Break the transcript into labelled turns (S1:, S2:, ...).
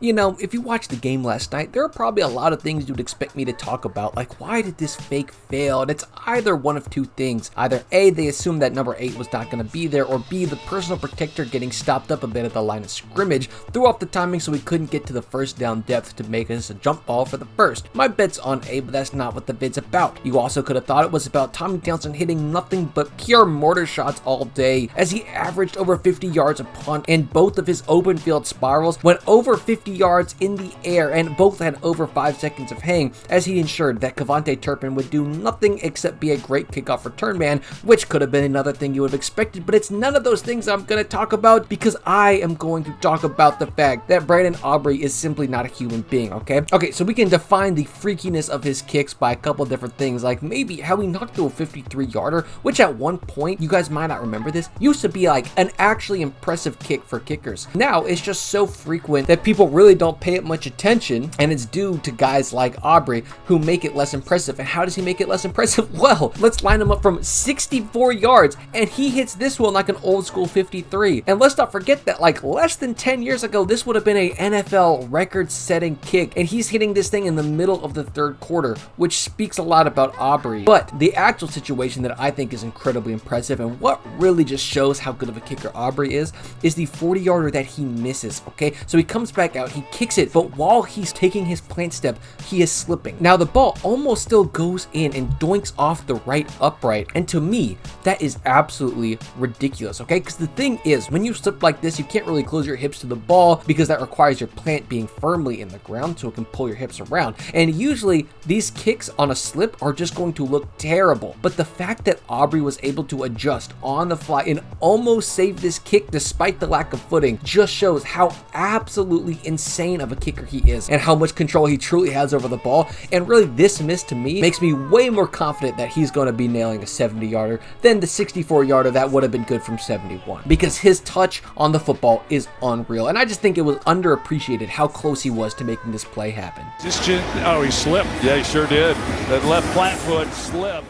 S1: You know, if you watched the game last night, there are probably a lot of things you'd expect me to talk about, like why did this fake fail? And it's either one of two things. Either A, they assumed that number 8 was not going to be there, or B, the personal protector getting stopped up a bit at the line of scrimmage threw off the timing so we couldn't get to the first down depth to make us a jump ball for the first. My bet's on A, but that's not what the vid's about. You also could have thought it was about Tommy Townsend hitting nothing but pure mortar shots all day, as he averaged over 50 yards a punt, and both of his open field spirals went over 50 yards in the air, and both had over 5 seconds of hang, as he ensured that Kevontae Turpin would do nothing except be a great kickoff return man, which could have been another thing you would have expected, but it's none of those things I'm going to talk about, because I am going to talk about the fact that Brandon Aubrey is simply not a human being, okay? Okay, so we can define the freakiness of his kicks by a couple different things, like maybe how he knocked through a 53-yarder, which at one point, you guys might not remember this, used to be like an actually impressive kick for kickers. Now, it's just so frequent that people really don't pay it much attention, and it's due to guys like Aubrey who make it less impressive. And how does he make it less impressive? Well, let's line him up from 64 yards, and he hits this one like an old school 53. And let's not forget that like less than 10 years ago, this would have been a NFL record-setting kick, and he's hitting this thing in the middle of the third quarter, which speaks a lot about Aubrey. But the actual situation that I think is incredibly impressive, and what really just shows how good of a kicker Aubrey is the 40-yarder that he misses, okay? So he comes back out, he kicks it, but while he's taking his plant step, he is slipping. Now the ball almost still goes in and doinks off the right upright, and to me, that is absolutely ridiculous, okay? Because the thing is, when you slip like this, you can't really close your hips to the ball because that requires your plant being firmly in the ground so it can pull your hips around. And usually, these kicks on a slip are just going to look terrible. But the fact that Aubrey was able to adjust on the fly and almost save this kick despite the lack of footing just shows how absolutely insane of a kicker he is and how much control he truly has over the ball. And really, this miss to me makes me way more confident that he's going to be nailing a 70-yarder than the 64-yarder that would have been good from 71, because his touch on the football is unreal. And I just think it was underappreciated how close he was to making this play happen.
S2: He slipped. Yeah, he sure did. That left plant foot slipped.